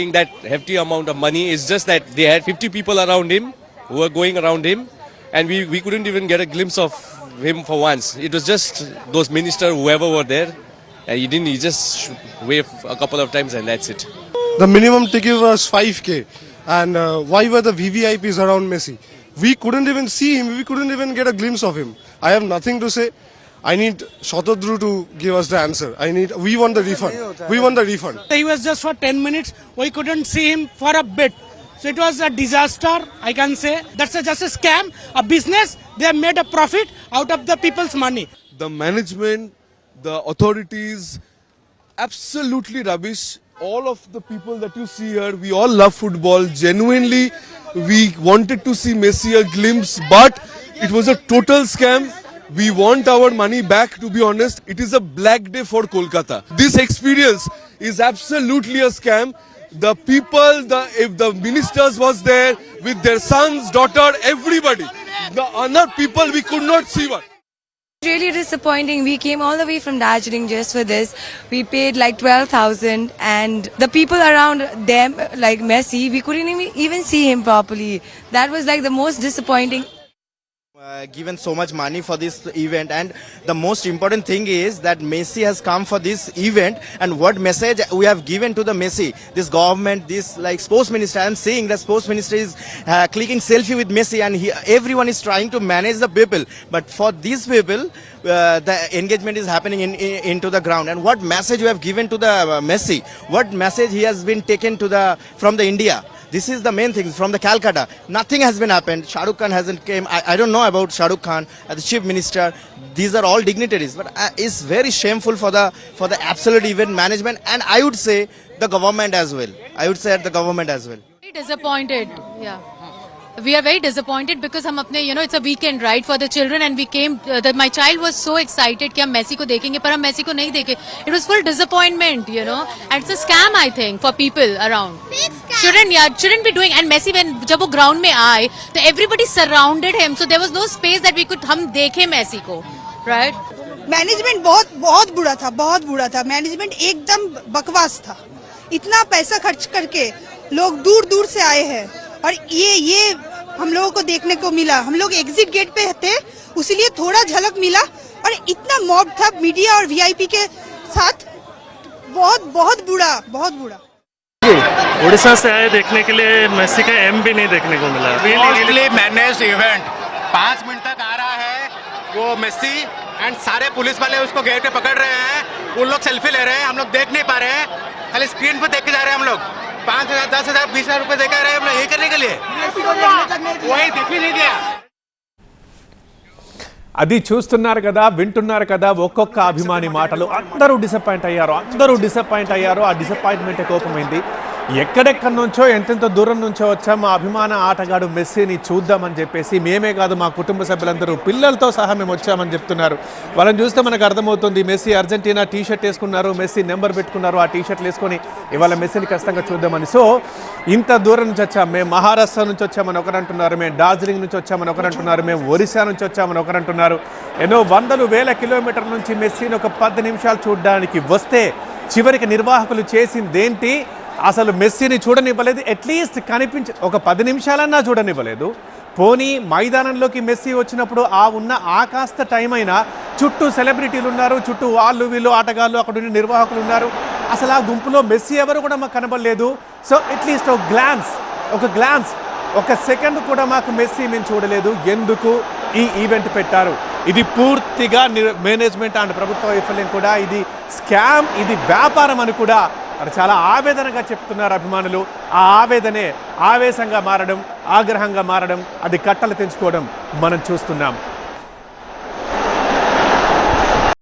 paying that hefty amount of money. It's just that they had 50 people around him who were going around him, and we couldn't even get a glimpse of him for once. It was just those ministers, whoever were there, and he just waved a couple of times and that's it. The minimum ticket was 5k, and why were the VVIPs around Messi? We couldn't even see him, we couldn't even get a glimpse of him. I have nothing to say. I need Shatadru to give us the answer. We want the refund. We want the refund. He was just for 10 minutes. We couldn't see him for a bit. So it was a disaster, I can say. That's just a scam, a business. They have made a profit out of the people's money. The management, the authorities, absolutely rubbish. All of the people that you see here, we all love football. Genuinely, we wanted to see Messi a glimpse, but it was a total scam. We want our money back, to be honest. It is a black day for Kolkata. This experience is absolutely a scam. The people, if the ministers was there with their sons, daughter, everybody. The other people, we could not see one. Really disappointing. We came all the way from Darjeeling just for this. We paid like 12,000 and the people around them, like Messi, we couldn't even see him properly. That was like the most disappointing. Given so much money for this event, and the most important thing is that Messi has come for this event, and what message we have given to the Messi, this government, this like sports minister. I am seeing the sports minister is clicking selfie with Messi, and everyone is trying to manage the people, but for these people the engagement is happening into the ground. And what message you have given to the Messi, what message he has been taken to from the India. This is the main thing from the Calcutta. Nothing has been happened. Shah Rukh Khan hasn't came. I don't know about Shah Rukh Khan, the chief minister. These are all dignitaries, but it's very shameful for the absolute event management, and I would say the government as well. I would say at the government as well. Very disappointed. Yeah. We are very disappointed because हम अपने it's a weekend right for the children and we came my child was so excited कि हम Messi को देखेंगे पर हम Messi को नहीं देखे. It was full disappointment, and it's a scam I think for people around. Shouldn't be doing. And Messi जब वो ground में आए तो everybody surrounded him, so there was no space that we could हम देखे मेसी को, right? Management बहुत बुरा था. मैनेजमेंट एकदम बकवास था. इतना पैसा खर्च करके लोग दूर से आए हैं और ये हम लोगों को देखने को मिला. हम लोग एग्जिट गेट पे थे, उसीलिए थोड़ा झलक मिला, और इतना मॉब था मीडिया और वीआईपी के साथ. बहुत बुरा. उड़ीसा से आए देखने के लिए मेसी का एम भी नहीं देखने को मिला. मोस्टली मैनेज्ड इवेंट 5 मिनट तक आ रहा है वो मेसी, एंड सारे पुलिस वाले उसको गेट पे पकड़ रहे हैं. उन लोग सेल्फी ले रहे हैं, हम लोग देख नहीं पा रहे हैं, खाली स्क्रीन पे देख के जा रहे हैं. हम लोग 5,000, 10,000, 20,000 रुपए देकर रहे हैं हम लोग ये करने के लिए. वही दिख ही नहीं दिया. అది చూస్తున్నారు కదా, వింటున్నారు కదా, ఒక్కొక్క అభిమాని మాటలు. అందరూ డిసప్పాయింట్ అయ్యారు. ఆ డిసప్పాయింట్మెంట్ కోపమైంది. ఎక్కడెక్కడి నుంచో ఎంతెంత దూరం నుంచో వచ్చా మా అభిమాన ఆటగాడు మెస్సీని చూద్దామని చెప్పేసి మేమే కాదు మా కుటుంబ సభ్యులందరూ పిల్లలతో సహా మేము వచ్చామని చెప్తున్నారు. వాళ్ళని చూస్తే మనకు అర్థమవుతుంది మెస్సీ అర్జెంటీనా టీషర్ట్ వేసుకున్నారు, మెస్సీ నెంబర్ పెట్టుకున్నారు. ఆ టీషర్ట్లు వేసుకొని ఇవాళ మెస్సీని ఖచ్చితంగా చూద్దామని. సో ఇంత దూరం నుంచి వచ్చాం, మేము మహారాష్ట్ర నుంచి వచ్చామని ఒకరు అంటున్నారు, మేము డార్జిలింగ్ నుంచి వచ్చామని ఒకరు అంటున్నారు, మేము ఒరిస్సా నుంచి వచ్చామని ఒకరు అంటున్నారు. ఎన్నో వందలు వేల కిలోమీటర్ల నుంచి మెస్సీని ఒక 10 నిమిషాలు చూడడానికి వస్తే చివరికి నిర్వాహకులు చేసిందేంటి? అసలు మెస్సీని చూడనివ్వలేదు. అట్లీస్ట్ ఒక 10 నిమిషాలన్నా చూడనివ్వలేదు. పోనీ మైదానంలోకి మెస్సీ వచ్చినప్పుడు ఉన్న కాస్త టైం అయినా చుట్టూ సెలబ్రిటీలు ఉన్నారు, చుట్టూ వాళ్ళు వీళ్ళు ఆటగాళ్ళు, అక్కడ ఉన్న నిర్వాహకులు ఉన్నారు. అసలు ఆ గుంపులో మెస్సీ ఎవరు కూడా మాకు కనబడలేదు. సో అట్లీస్ట్ ఒక గ్లాన్స్ ఒక సెకండ్ కూడా మాకు మెస్సీ మేము చూడలేదు. ఎందుకు ఈ ఈవెంట్ పెట్టారు? ఇది పూర్తిగా మేనేజ్మెంట్ అండ్ ప్రభుత్వ వైఫల్యం కూడా. ఇది స్కామ్, ఇది వ్యాపారం అని కూడా చాలా ఆవేదనగా చెప్తున్నారు అభిమానులు. ఆ ఆవేదనే ఆవేశంగా మారడం, ఆగ్రహంగా మారడం, అది కట్టలు తెంచుకోవడం మనం చూస్తున్నాం.